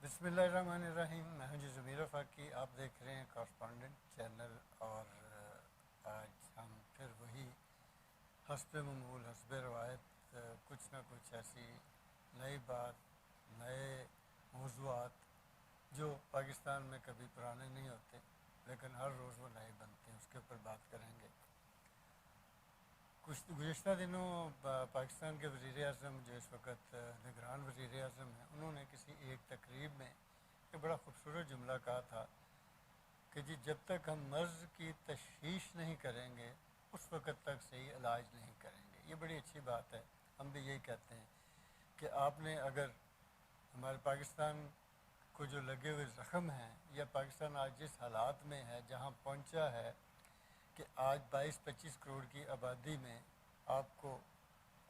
بسم اللہ الرحمن الرحیم. میں ہوں جی ضمیر فاقی. آپ دیکھ رہے ہیں کارسپونڈنٹ چینل. اور آج ہم پھر وہی حسب معمول حسب روایت کچھ نہ کچھ ایسی نئی بات، نئے موضوعات جو پاکستان میں کبھی پرانے نہیں ہوتے لیکن ہر روز وہ نئے بنتے ہیں، اس کے اوپر بات کریں گے. کچھ گزشتہ دنوں پاکستان کے وزیر اعظم جو اس وقت نگران وزیر اعظم ہیں، انہوں نے کسی ایک تقریب میں ایک بڑا خوبصورت جملہ کہا تھا کہ جی جب تک ہم مرض کی تشخیص نہیں کریں گے اس وقت تک صحیح علاج نہیں کریں گے. یہ بڑی اچھی بات ہے. ہم بھی یہی کہتے ہیں کہ آپ نے اگر ہمارے پاکستان کو جو لگے ہوئے زخم ہیں، یا پاکستان آج جس حالات میں ہے، جہاں پہنچا ہے کہ آج 22-25 کروڑ کی آبادی میں آپ کو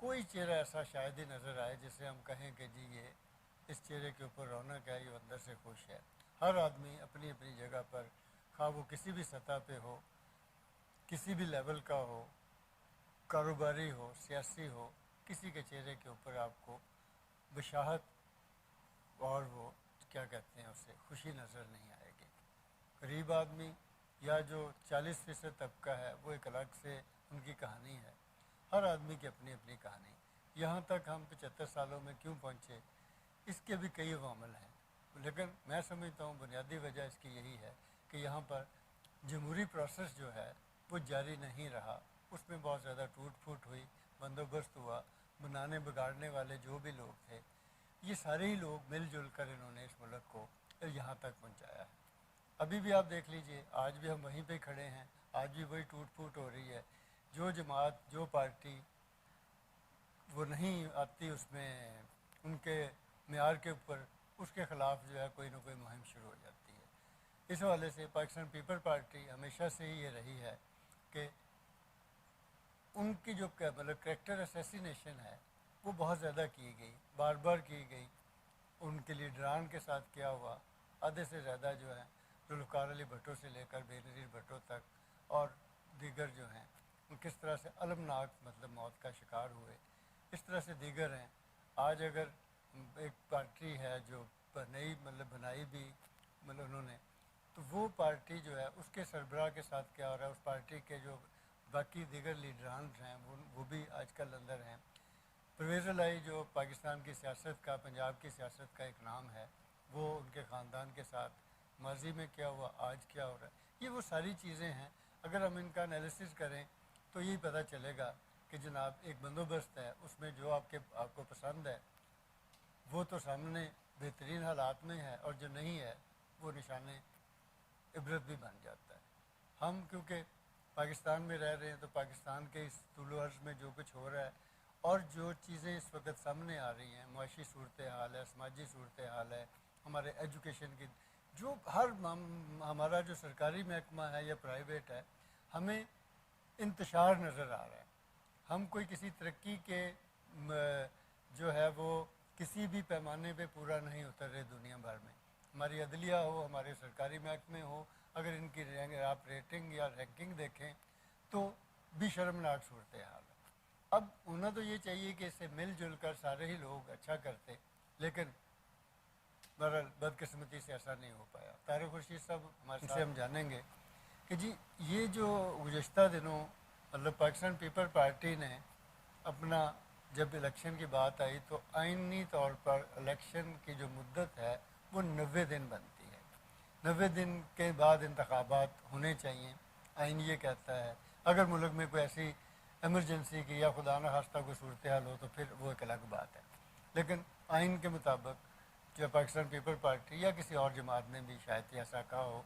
کوئی چہرہ ایسا شاید ہی نظر آئے جسے ہم کہیں کہ جی یہ اس چہرے کے اوپر رونق ہے، یہ اندر سے خوش ہے. ہر آدمی اپنی اپنی جگہ پر، خواہ وہ کسی بھی سطح پہ ہو، کسی بھی لیول کا ہو، کاروباری ہو، سیاسی ہو، کسی کے چہرے کے اوپر آپ کو بشاہت اور وہ کیا کہتے ہیں اسے خوشی نظر نہیں آئے گی. غریب آدمی یا جو 40% طبقہ ہے وہ ایک الگ سے ان کی کہانی ہے. ہر آدمی کی اپنی اپنی کہانی. یہاں تک ہم 75 سالوں میں کیوں پہنچے، اس کے بھی کئی عوامل ہیں، لیکن میں سمجھتا ہوں بنیادی وجہ اس کی یہی ہے کہ یہاں پر جمہوری پروسیس جو ہے وہ جاری نہیں رہا. اس میں بہت زیادہ ٹوٹ پھوٹ ہوئی، بندوبست ہوا. بنانے بگاڑنے والے جو بھی لوگ تھے، یہ سارے ہی لوگ مل جل کر انہوں نے اس ملک کو یہاں تک پہنچایا ہے. ابھی بھی آپ دیکھ لیجئے، آج بھی ہم وہیں پہ کھڑے ہیں، آج بھی وہی ٹوٹ پھوٹ ہو رہی ہے. جو جماعت، جو پارٹی وہ نہیں آتی اس میں ان کے معیار کے اوپر، اس کے خلاف جو ہے کوئی نہ کوئی مہم شروع ہو جاتی ہے. اس حوالے سے پاکستان پیپل پارٹی ہمیشہ سے ہی یہ رہی ہے کہ ان کی جو مطلب کریکٹر اسیسینیشن ہے وہ بہت زیادہ کی گئی، بار بار کی گئی. ان کے لیڈران کے ساتھ کیا ہوا، آدھے سے زیادہ جو ہیں ذوالفقار علی بھٹو سے لے کر بے نظیر بھٹو تک اور دیگر جو ہیں کس طرح سے المناک مطلب موت کا شکار ہوئے. اس طرح سے دیگر ہیں. آج اگر ایک پارٹی ہے جو نئی مطلب بنائی بھی مطلب انہوں نے، تو وہ پارٹی جو ہے اس کے سربراہ کے ساتھ کیا ہو رہا ہے، اس پارٹی کے جو باقی دیگر لیڈران ہیں وہ بھی آج کل اندر ہیں. پرویز الہی جو پاکستان کی سیاست کا، پنجاب کی سیاست کا ایک نام ہے، وہ ان کے خاندان کے ساتھ ماضی میں کیا ہوا، آج کیا ہو رہا ہے. یہ وہ ساری چیزیں ہیں. اگر ہم ان کا انالیسس کریں تو یہی پتہ چلے گا کہ جناب ایک بندوبست ہے، اس میں جو آپ کو پسند ہے وہ تو سامنے بہترین حالات میں ہے، اور جو نہیں ہے وہ نشان عبرت بھی بن جاتا ہے. ہم کیونکہ پاکستان میں رہ رہے ہیں تو پاکستان کے اس طول و عرض میں جو کچھ ہو رہا ہے اور جو چیزیں اس وقت سامنے آ رہی ہیں، معاشی صورتحال ہے، سماجی صورتحال ہے، ہمارے ایجوکیشن کی جو ہمارا جو سرکاری محکمہ ہے یا پرائیویٹ ہے، ہمیں انتشار نظر آ رہا ہے. ہم کوئی کسی ترقی کے جو ہے وہ کسی بھی پیمانے پہ پورا نہیں اتر رہے دنیا بھر میں. ہماری عدلیہ ہو، ہمارے سرکاری محکمے ہو، اگر ان کی آپ ریٹنگ یا رینکنگ دیکھیں تو بھی شرمناک صورتحال ہے. اب ہونا تو یہ چاہیے کہ اس سے مل جل کر سارے ہی لوگ اچھا کرتے، لیکن بہرحال بدقسمتی سے ایسا نہیں ہو پایا. طارق خورشید صاحب ہمارے سے ہم جانیں گے کہ جی یہ جو گزشتہ دنوں مطلب پاکستان پیپل پارٹی نے اپنا جب الیکشن کی بات آئی تو آئینی طور پر الیکشن کی جو مدت ہے وہ 90 دن بنتی ہے. 90 دن کے بعد انتخابات ہونے چاہیے. آئین یہ کہتا ہے. اگر ملک میں کوئی ایسی ایمرجنسی کی یا خدا نخواستہ کوئی صورتحال ہو تو پھر وہ ایک الگ بات ہے، لیکن آئین کے مطابق جو پاکستان پیپل پارٹی یا کسی اور جماعت نے بھی شاید ایسا کہا ہو،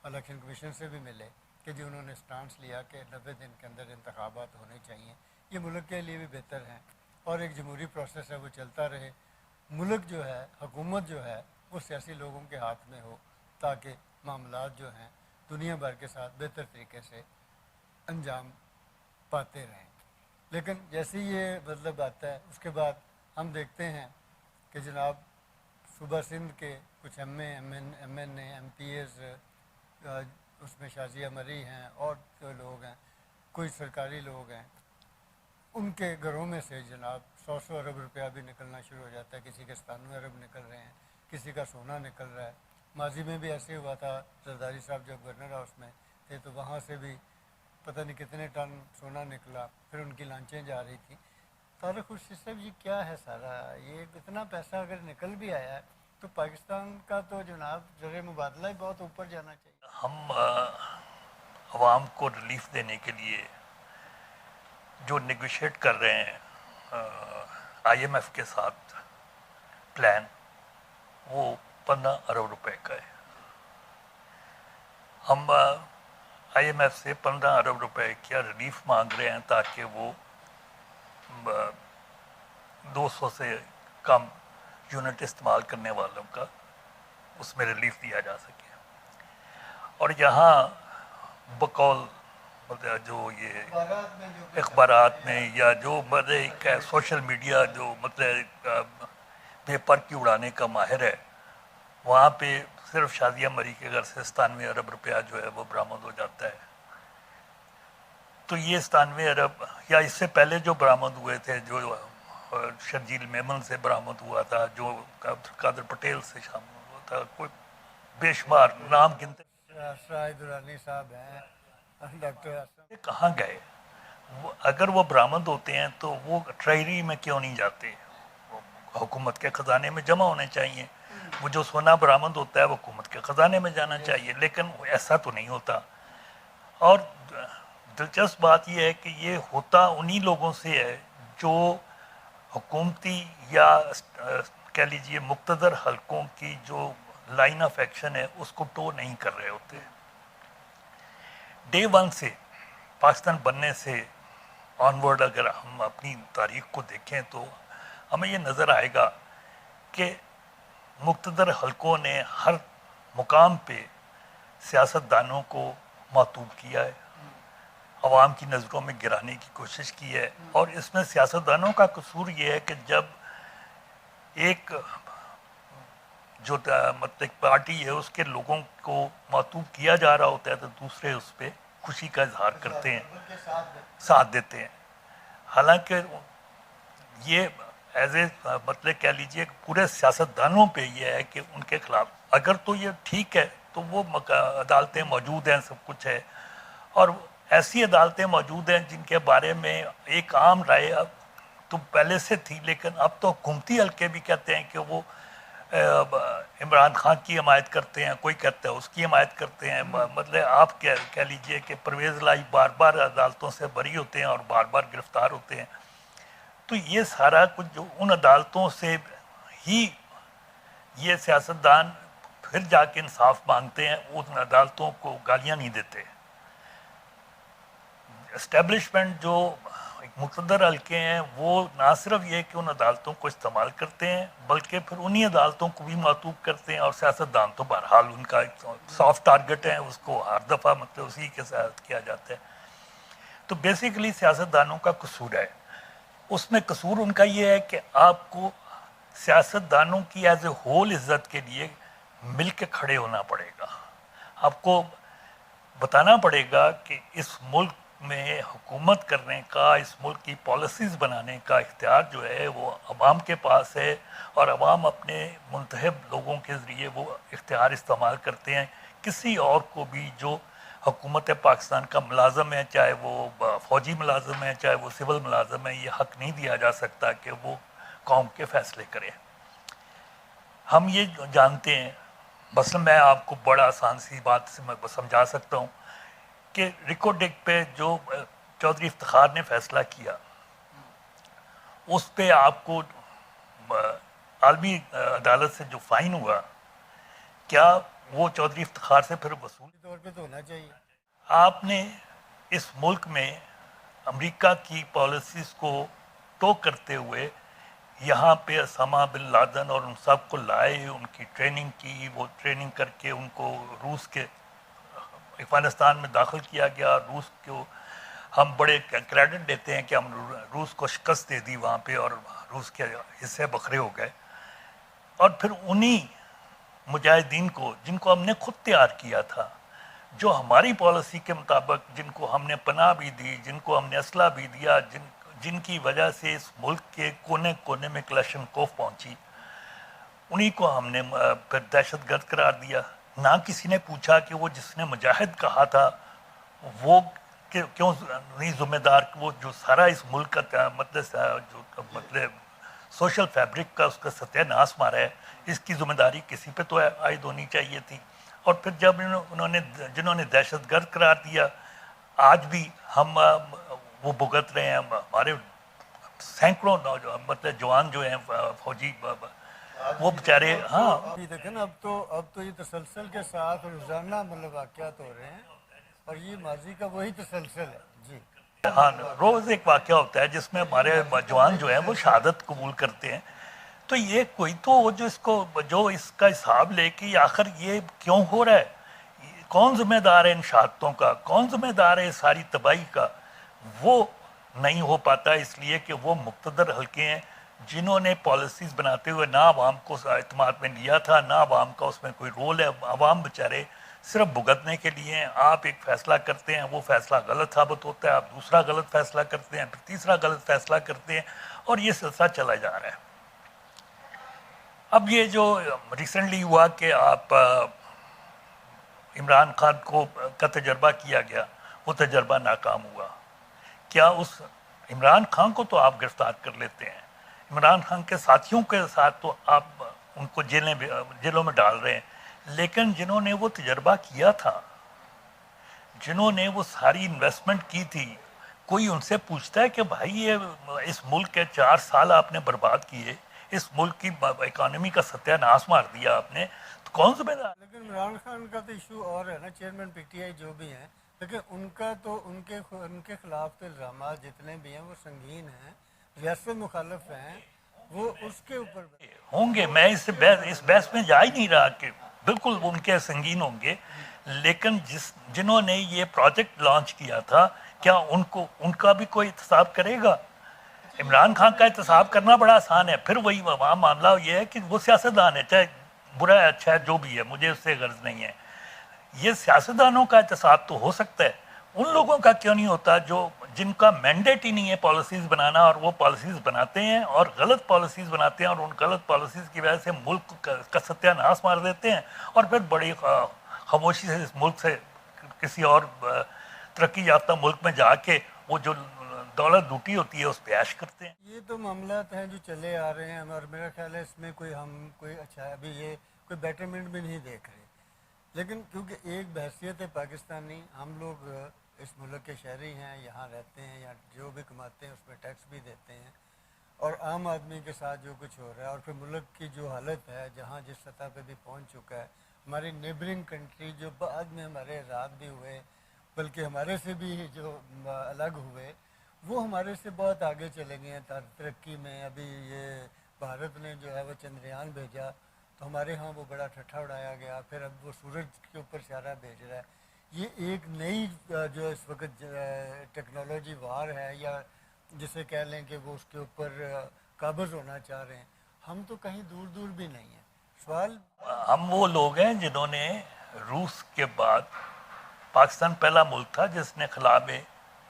الیکشن کمیشن سے بھی ملے کہ جی انہوں نے سٹانس لیا کہ 90 دن کے اندر انتخابات ہونے چاہیے. یہ ملک کے لیے بھی بہتر ہیں اور ایک جمہوری پروسیس ہے وہ چلتا رہے. ملک جو ہے، حکومت جو ہے وہ سیاسی لوگوں کے ہاتھ میں ہو تاکہ معاملات جو ہیں دنیا بھر کے ساتھ بہتر طریقے سے انجام پاتے رہیں. لیکن جیسے یہ مطلب آتا ہے اس کے بعد ہم دیکھتے ہیں کہ جناب صوبہ سندھ کے کچھ ایم این اے، ایم پی ایز، اس میں شازیہ مری ہیں اور جو لوگ ہیں، کوئی سرکاری لوگ ہیں، ان کے گھروں میں سے جناب 100 ارب روپیہ بھی نکلنا شروع ہو جاتا ہے. کسی کے 97 ارب نکل رہے ہیں، کسی کا سونا نکل رہا ہے. ماضی میں بھی ایسے ہوا تھا, زرداری صاحب جب گورنر ہاؤس میں تھے تو وہاں سے بھی پتہ نہیں کتنے ٹن سونا نکلا, پھر ان کی لانچیں جا رہی تھیں. طارق خورشید صاحب یہ کیا ہے سارا, یہ اتنا پیسہ اگر نکل بھی آیا ہے تو پاکستان کا تو جناب زر مبادلہ ہی بہت اوپر جانا چاہیے. ہم عوام کو ریلیف دینے کے لیے جو نیگوشیٹ کر رہے ہیں آئی ایم ایف کے ساتھ پلان, وہ 15 ارب روپے کا ہے. ہم آئی ایم ایف سے 15 ارب روپے کا ریلیف مانگ رہے ہیں تاکہ وہ 200 سے کم یونٹ استعمال کرنے والوں کا اس میں ریلیف دیا جا سکے. اور یہاں بقول جو یہ اخبارات میں یا جو مطلب سوشل میڈیا جو مطلب پیپر کی اڑانے کا ماہر ہے, وہاں پہ صرف شادیہ مری کے گھر سے 97 ارب روپیہ جو ہے وہ برآمد ہو جاتا ہے. تو یہ 97 ارب یا اس سے پہلے جو برآمد ہوئے تھے, جو شرجیل میمن سے برآمد ہوا تھا, جو قادر پٹیل سے شامل ہوا تھا, کوئی بے شمار نام گنتے شاہد درانی صاحب ہیں, ڈاکٹر اسلم, کہاں گئے؟ اگر وہ برآمد ہوتے ہیں تو وہ ٹریجری میں کیوں نہیں جاتے؟ حکومت کے خزانے میں جمع ہونے چاہیے. وہ جو سونا برآمد ہوتا ہے وہ حکومت کے خزانے میں جانا چاہیے, لیکن ایسا تو نہیں ہوتا. اور دلچسپ بات یہ ہے کہ یہ ہوتا انہی لوگوں سے ہے جو حکومتی یا کہہ لیجیے مقتدر حلقوں کی جو لائن آف ایکشن ہے اس کو ٹو نہیں کر رہے ہوتے. ڈے ون سے پاکستان بننے سے آنورڈ اگر ہم اپنی تاریخ کو دیکھیں تو ہمیں یہ نظر آئے گا کہ مقتدر حلقوں نے ہر مقام پہ سیاستدانوں کو معطوب کیا ہے, عوام کی نظروں میں گرانے کی کوشش کی ہے. اور اس میں سیاستدانوں کا قصور یہ ہے کہ جب ایک جو مطلب پارٹی ہے اس کے لوگوں کو معطوب کیا جا رہا ہوتا ہے تو دوسرے اس پہ خوشی کا اظہار کرتے ہیں, ساتھ دیتے ہیں. حالانکہ یہ ایز اے مطلب کہہ لیجیے پورے سیاستدانوں پہ یہ ہے کہ ان کے خلاف اگر تو یہ ٹھیک ہے تو وہ عدالتیں موجود ہیں, سب کچھ ہے, اور ایسی عدالتیں موجود ہیں جن کے بارے میں ایک عام رائے تو پہلے سے تھی, لیکن اب تو حکومتی حلقے بھی کہتے ہیں کہ وہ عمران خان کی حمایت کرتے ہیں, کوئی کہتا ہے اس کی حمایت کرتے ہیں. مطلب آپ کہہ لیجئے کہ پرویز الہی بار بار عدالتوں سے بری ہوتے ہیں اور بار بار گرفتار ہوتے ہیں. تو یہ سارا کچھ جو ان عدالتوں سے ہی یہ سیاستدان پھر جا کے انصاف مانگتے ہیں, ان عدالتوں کو گالیاں نہیں دیتے. اسٹیبلشمنٹ جو مقتدر حلقے ہیں وہ نہ صرف یہ کہ ان عدالتوں کو استعمال کرتے ہیں بلکہ پھر انہی عدالتوں کو بھی معطوب کرتے ہیں, اور سیاستدان تو بہرحال ان کا سافٹ ٹارگٹ ہے, اس کو ہر دفعہ مطلب اسی کے ساتھ کیا جاتا ہے. تو بیسیکلی سیاستدانوں کا قصور ہے. اس میں قصور ان کا یہ ہے کہ آپ کو سیاستدانوں کی ایز اے ہول عزت کے لیے مل کے کھڑے ہونا پڑے گا. آپ کو بتانا پڑے گا کہ اس ملک میں حکومت کرنے کا, اس ملک کی پالیسیز بنانے کا اختیار جو ہے وہ عوام کے پاس ہے, اور عوام اپنے منتخب لوگوں کے ذریعے وہ اختیار استعمال کرتے ہیں. کسی اور کو بھی جو حکومت پاکستان کا ملازم ہے, چاہے وہ فوجی ملازم ہے, چاہے وہ سول ملازم ہے, یہ حق نہیں دیا جا سکتا کہ وہ قوم کے فیصلے کرے. ہم یہ جانتے ہیں, بس میں آپ کو بڑا آسان سی بات سے میں سمجھا سکتا ہوں کہ ریکو ڈیک پہ جو چودھری افتخار نے فیصلہ کیا اس پہ آپ کو عالمی عدالت سے جو فائن ہوا, کیا وہ چودھری افتخار سے پھر وصول طور پہ تو ہونا چاہیے. آپ نے اس ملک میں امریکہ کی پالیسیز کو ٹو کرتے ہوئے یہاں پہ اسامہ بن لادن اور ان سب کو لائے, ان کی ٹریننگ کی, وہ ٹریننگ کر کے ان کو روس کے افغانستان میں داخل کیا گیا. روس کو ہم بڑے کریڈٹ دیتے ہیں کہ ہم روس کو شکست دے دی وہاں پہ, اور روس کے حصے بکھرے ہو گئے. اور پھر انہی مجاہدین کو جن کو ہم نے خود تیار کیا تھا, جو ہماری پالیسی کے مطابق, جن کو ہم نے پناہ بھی دی, جن کو ہم نے اسلحہ بھی دیا, جن کی وجہ سے اس ملک کے کونے کونے میں کلاشنکوف پہنچی, انہی کو ہم نے پھر دہشت گرد قرار دیا. نہ کسی نے پوچھا کہ وہ جس نے مجاہد کہا تھا وہ کیوں نہیں ذمہ دار, وہ جو سارا اس ملک کا مطلب سوشل فیبرک کا اس کا ستیہ ناش مارا ہے, اس کی ذمہ داری کسی پہ تو عائد ہونی چاہیے تھی. اور پھر جب جنہوں نے دہشت گرد قرار دیا, آج بھی ہم وہ بھگت رہے ہیں. ہمارے سینکڑوں مطلب جوان جو ہیں فوجی وہ بیچارے. ہاں دیکھیں نا, اب تو یہ تسلسل کے ساتھ روزانہ مطلب واقعات ہو رہے ہیں, اور یہ ماضی کا وہی تسلسل ہے. جی ہاں, روز ایک واقعہ ہوتا ہے جس میں ہمارے جوان جو ہیں وہ شہادت قبول کرتے ہیں. تو یہ کوئی تو جو اس کا حساب لے کہ آخر یہ کیوں ہو رہا ہے, کون ذمہ دار ہے ان شہادتوں کا, کون ذمہ دار ہے ساری تباہی کا, وہ نہیں ہو پاتا. اس لیے کہ وہ مقتدر حلقے ہیں جنہوں نے پالیسیز بناتے ہوئے نہ عوام کو اعتماد میں لیا تھا, نہ عوام کا اس میں کوئی رول ہے. عوام بیچارے صرف بھگتنے کے لیے ہیں. آپ ایک فیصلہ کرتے ہیں, وہ فیصلہ غلط ثابت ہوتا ہے, آپ دوسرا غلط فیصلہ کرتے ہیں, پھر تیسرا غلط فیصلہ کرتے ہیں, اور یہ سلسلہ چلا جا رہا ہے. اب یہ جو ریسنٹلی ہوا کہ آپ عمران خان کا تجربہ کیا گیا, وہ تجربہ ناکام ہوا. کیا اس عمران خان کو تو آپ گرفتار کر لیتے ہیں, عمران خان کے ساتھیوں کے ساتھ تو آپ ان کو جیلوں میں ڈال رہے ہیں, لیکن جنہوں نے وہ تجربہ کیا تھا, جنہوں نے وہ ساری انویسٹمنٹ کی تھی, کوئی ان سے پوچھتا ہے کہ بھائی یہ اس ملک کے 4 سال آپ نے برباد کیے, اس ملک کی اکانومی کا ستیہ ناش مار دیا آپ نے, تو کون ذمہ دار؟ لیکن عمران خان کا تو ایشو اور ہے نا, چیئرمین پی ٹی آئی جو بھی ہیں, لیکن ان کا تو ان کے خلاف تو الزامات جتنے بھی ہیں وہ سنگین ہیں, ریاست مخالف ہیں, وہ اس کے اوپر ہوں گے. میں اس بحث میں جا ہی نہیں رہا کہ بالکل ان کے سنگین ہوں گے, لیکن جنہوں نے یہ پروجیکٹ لانچ کیا تھا, کیا ان کا بھی کوئی احتساب کرے گا؟ عمران خان کا احتساب کرنا بڑا آسان ہے. پھر وہی وہاں معاملہ یہ ہے کہ وہ سیاستدان ہے, چاہے برا ہے اچھا ہے جو بھی ہے, مجھے اس سے غرض نہیں ہے. یہ سیاستدانوں کا احتساب تو ہو سکتا ہے, ان لوگوں کا کیوں نہیں ہوتا جن کا مینڈیٹ ہی نہیں ہے پالیسیز بنانا, اور وہ پالیسیز بناتے ہیں اور غلط پالیسیز بناتے ہیں, اور ان غلط پالیسیز کی وجہ سے ملک کا ستیہ ناش مار دیتے ہیں, اور پھر بڑی خاموشی سے اس ملک سے کسی اور ترقی یافتہ ملک میں جا کے وہ جو دولت لوٹی ہوتی ہے اس پہ عیش کرتے ہیں. یہ تو معاملات ہیں جو چلے آ رہے ہیں, اور میرا خیال ہے اس میں کوئی اچھا ابھی یہ کوئی بیٹرمنٹ بھی نہیں دیکھ رہے. لیکن کیونکہ ایک بحثیت ہے پاکستانی, ہم لوگ اس ملک کے شہری ہیں, یہاں رہتے ہیں, یا جو بھی کماتے ہیں اس پہ ٹیکس بھی دیتے ہیں, اور عام آدمی کے ساتھ جو کچھ ہو رہا ہے, اور پھر ملک کی جو حالت ہے جہاں جس سطح پہ بھی پہنچ چکا ہے, ہماری نیبرنگ کنٹری جو بعد میں ہمارے آزاد بھی ہوئے, بلکہ ہمارے سے بھی جو الگ ہوئے, وہ ہمارے سے بہت آگے چلے گئے ہیں ترقی میں. ابھی یہ بھارت نے جو ہے وہ چندریان بھیجا, تو ہمارے ہاں وہ بڑا ٹھٹھا اڑایا گیا, پھر اب وہ سورج کے اوپر سیارہ بھیج رہا ہے. یہ ایک نئی جو اس وقت ٹیکنالوجی وار ہے, یا جسے کہہ لیں کہ وہ اس کے اوپر قابض ہونا چاہ رہے ہیں. ہم تو کہیں دور دور بھی نہیں ہیں. سوال ہم وہ لوگ ہیں جنہوں نے روس کے بعد, پاکستان پہلا ملک تھا جس نے خلا میں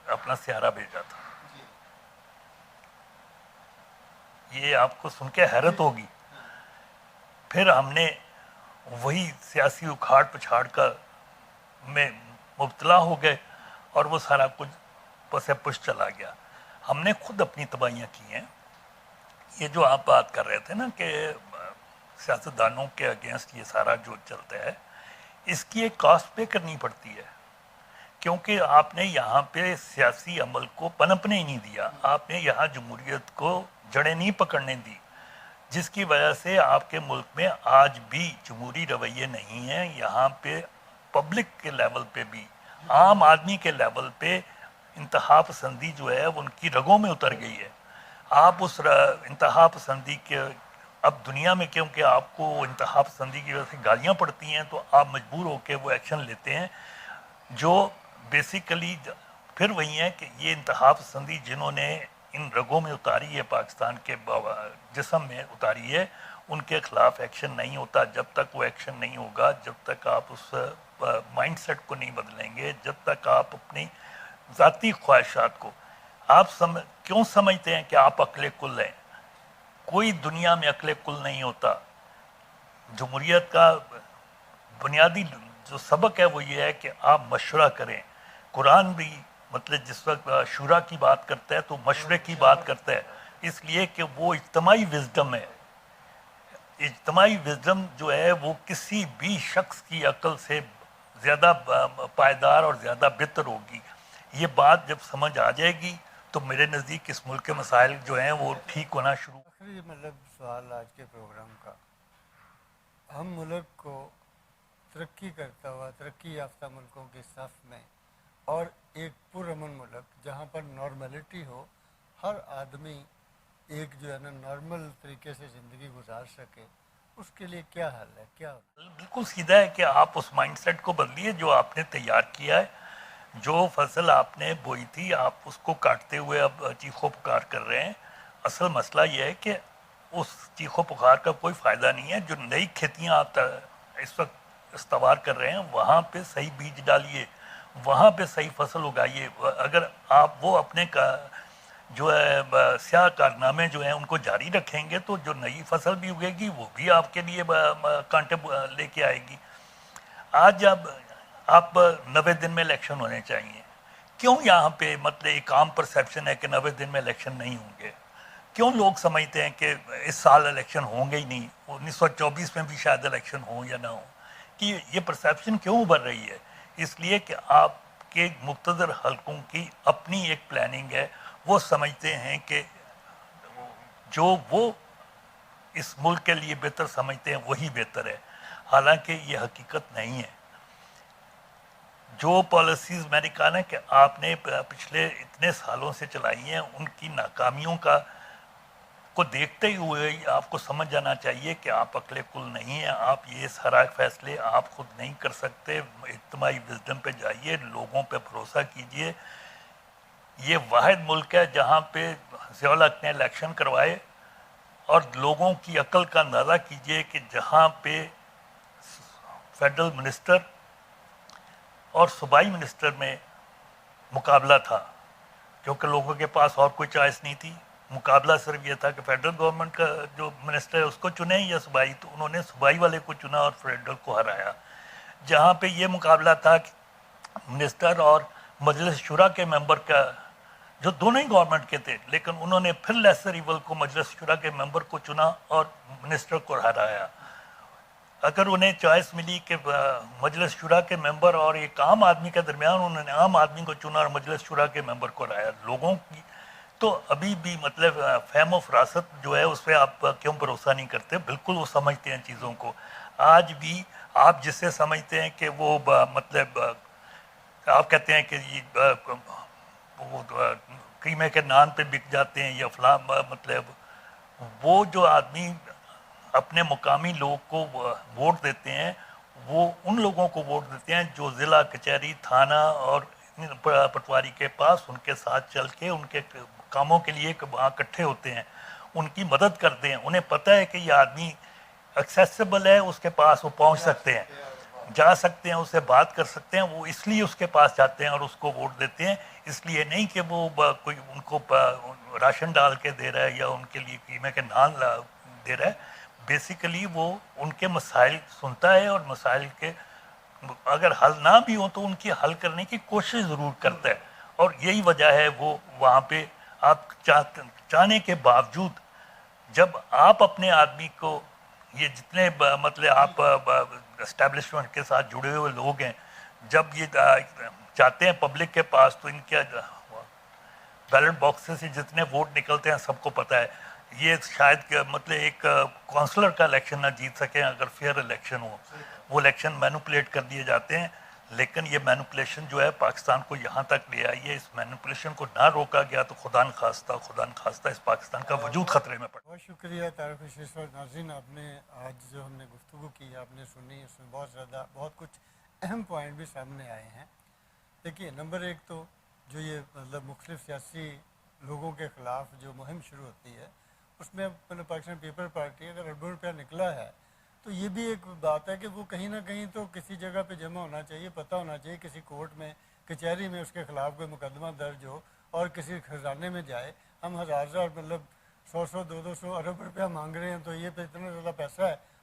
اپنا سیارہ بھیجا تھا. یہ آپ کو سن کے حیرت ہوگی. پھر ہم نے وہی سیاسی اکھاڑ پچھاڑ کا میں مبتلا ہو گئے, اور وہ سارا کچھ پس پش چلا گیا. ہم نے خود اپنی تباہیاں کی ہیں. یہ جو آپ بات کر رہے تھے نا کہ سیاستدانوں کے اگینسٹ یہ سارا جو چلتا ہے, اس کی ایک کاسٹ پے کرنی پڑتی ہے, کیونکہ آپ نے یہاں پہ سیاسی عمل کو پنپنے ہی نہیں دیا, آپ نے یہاں جمہوریت کو جڑیں نہیں پکڑنے دی, جس کی وجہ سے آپ کے ملک میں آج بھی جمہوری رویے نہیں ہیں. یہاں پہ پبلک کے لیول پہ بھی, عام آدمی کے لیول پہ انتہا پسندی جو ہے وہ ان کی رگوں میں اتر گئی ہے. آپ اس انتہا پسندی کے اب دنیا میں, کیونکہ آپ کو انتہا پسندی کی وجہ سے گالیاں پڑتی ہیں, تو آپ مجبور ہو کے وہ ایکشن لیتے ہیں جو بیسیکلی پھر وہی ہیں کہ یہ انتہا پسندی جنہوں نے ان رگوں میں اتاری ہے, پاکستان کے جسم میں اتاری ہے, ان کے خلاف ایکشن نہیں ہوتا. جب تک وہ ایکشن نہیں ہوگا, جب تک آپ اس مائنڈ سیٹ کو نہیں بدلیں گے, جب تک آپ اپنی ذاتی خواہشات کو, آپ کیوں سمجھتے ہیں کہ آپ عقل کل ہیں؟ کوئی دنیا میں عقل کل نہیں ہوتا. جمہوریت کا بنیادی جو سبق ہے وہ یہ ہے کہ آپ مشورہ کریں. قرآن بھی مطلب جس وقت شورا کی بات کرتا ہے تو مشورے کی بات کرتا ہے، اس لیے کہ وہ اجتماعی وزڈم ہے. اجتماعی وزڈم جو ہے وہ کسی بھی شخص کی عقل سے زیادہ پائیدار اور زیادہ بہتر ہوگی. یہ بات جب سمجھ آ جائے گی تو میرے نزدیک اس ملک کے مسائل جو ہیں وہ ٹھیک ہونا شروع. آخری مطلب سوال آج کے پروگرام کا، ہم ملک کو ترقی کرتا ہوا ترقی یافتہ ملکوں کے صف میں اور ایک پرامن ملک جہاں پر نارملٹی ہو، ہر آدمی ایک جو ہے نا نارمل طریقے سے زندگی گزار سکے، اس کے لیے کیا حل ہے؟ کیا بالکل سیدھا ہے کہ آپ اس مائنڈ سیٹ کو بدلیے جو آپ نے تیار کیا ہے. جو فصل آپ نے بوئی تھی آپ اس کو کاٹتے ہوئے اب چیخو پکار کر رہے ہیں. اصل مسئلہ یہ ہے کہ اس چیخو پکار کا کوئی فائدہ نہیں ہے. جو نئی کھیتیاں آپ اس وقت استوار کر رہے ہیں وہاں پہ صحیح بیج ڈالیے، وہاں پہ صحیح فصل اگائیے. اگر آپ وہ اپنے جو ہے سیاہ کارنامے جو ہیں ان کو جاری رکھیں گے تو جو نئی فصل بھی اگے گی وہ بھی آپ کے لیے کانٹے لے کے آئے گی. آج جب آپ 90 دن میں الیکشن ہونے چاہیے، کیوں یہاں پہ مطلب ایک عام پرسیپشن ہے کہ 90 دن میں الیکشن نہیں ہوں گے؟ کیوں لوگ سمجھتے ہیں کہ اس سال الیکشن ہوں گے ہی نہیں، 1924 میں بھی شاید الیکشن ہوں یا نہ ہوں؟ کہ یہ پرسیپشن کیوں ابھر رہی ہے؟ اس لیے کہ آپ کے مقتدر حلقوں کی اپنی ایک پلاننگ ہے. وہ سمجھتے ہیں کہ جو وہ اس ملک کے لیے بہتر سمجھتے ہیں وہی بہتر ہے، حالانکہ یہ حقیقت نہیں ہے. جو پالیسیز میں نے کہا نا کہ آپ نے پچھلے اتنے سالوں سے چلائی ہیں ان کی ناکامیوں کو دیکھتے ہوئے آپ کو سمجھ جانا چاہیے کہ آپ عقل کل نہیں ہیں. آپ یہ سارا فیصلے آپ خود نہیں کر سکتے. اجتماعی وزڈم پہ جائیے، لوگوں پہ بھروسہ کیجیے. یہ واحد ملک ہے جہاں پہ ضیاء الحق نے الیکشن کروائے، اور لوگوں کی عقل کا اندازہ کیجیے کہ جہاں پہ فیڈرل منسٹر اور صوبائی منسٹر میں مقابلہ تھا، کیونکہ لوگوں کے پاس اور کوئی چوائس نہیں تھی. مقابلہ صرف یہ تھا کہ فیڈرل گورنمنٹ کا جو منسٹر ہے اس کو چنیں یا صوبائی، تو انہوں نے صوبائی والے کو چنا اور فیڈرل کو ہرایا. جہاں پہ یہ مقابلہ تھا کہ منسٹر اور مجلس شورا کے ممبر کا، جو دونوں ہی گورنمنٹ کے تھے، لیکن انہوں نے پھر لیسر ایول کو مجلس شورا کے ممبر کو چنا اور منسٹر کو ہرایا. اگر انہیں چوائس ملی کہ مجلس شورا کے ممبر اور ایک عام آدمی کے درمیان، انہوں نے عام آدمی کو چنا اور مجلس شورا کے ممبر کو ہرایا. لوگوں کی تو ابھی بھی مطلب فہم و فراست جو ہے اس پہ آپ کیوں بھروسہ نہیں کرتے؟ بالکل وہ سمجھتے ہیں چیزوں کو. آج بھی آپ جسے سمجھتے ہیں کہ وہ مطلب آپ کہتے ہیں کہ وہ قیمے کے نان پہ بک جاتے ہیں یا فلاں، مطلب وہ جو آدمی اپنے مقامی لوگ کو ووٹ دیتے ہیں وہ ان لوگوں کو ووٹ دیتے ہیں جو ضلع کچہری تھانہ اور پٹواری کے پاس ان کے ساتھ چل کے ان کے کاموں کے لیے وہاں اکٹھے ہوتے ہیں، ان کی مدد کرتے ہیں. انہیں پتہ ہے کہ یہ آدمی ایکسیسیبل ہے، اس کے پاس وہ پہنچ سکتے ہیں، جا سکتے ہیں، اسے بات کر سکتے ہیں. وہ اس لیے اس کے پاس جاتے ہیں اور اس کو ووٹ دیتے ہیں. اس لیے نہیں کہ وہ کوئی ان کو راشن ڈال کے دے رہا ہے یا ان کے لیے قیمے کے نان دے رہا ہے. بیسیکلی وہ ان کے مسائل سنتا ہے اور مسائل کے اگر حل نہ بھی ہوں تو ان کی حل کرنے کی کوشش ضرور کرتا ہے. اور یہی وجہ ہے وہ وہاں پہ آپ چاہنے کے باوجود جب آپ اپنے آدمی کو، یہ جتنے مطلب آپ اسٹیبلشمنٹ کے ساتھ جڑے ہوئے لوگ ہیں، جب یہ چاہتے ہیں پبلک کے پاس تو ان کے بیلٹ باکسز سے جتنے ووٹ نکلتے ہیں سب کو پتہ ہے. یہ شاید کہ مطلب ایک کونسلر کا الیکشن نہ جیت سکیں اگر فیئر الیکشن ہو. وہ الیکشن مینوپولیٹ کر دیے جاتے ہیں، لیکن یہ مینوپولیشن جو ہے پاکستان کو یہاں تک لے آئی ہے. اس مینوپولیشن کو نہ روکا گیا تو خدا نخواستہ اس پاکستان کا وجود خطرے میں پڑا. بہت شکریہ طارق شیشور. ناظرین، آپ نے آج جو ہم نے گفتگو کی آپ نے سنی، اس میں بہت کچھ اہم پوائنٹ بھی سامنے آئے ہیں. دیکھیے، نمبر ایک تو جو یہ مطلب مختلف سیاسی لوگوں کے خلاف جو مہم شروع ہوتی ہے اس میں پاکستان پیپل پارٹی اگر اربوں روپیہ نکلا ہے تو یہ بھی ایک بات ہے کہ وہ کہیں نہ کہیں تو کسی جگہ پہ جمع ہونا چاہیے، پتہ ہونا چاہیے، کسی کورٹ میں کچہری میں اس کے خلاف کوئی مقدمہ درج ہو اور کسی خزانے میں جائے. ہم ہزار مطلب 100 200 ارب روپیہ مانگ رہے ہیں تو یہ پہ اتنا زیادہ پیسہ ہے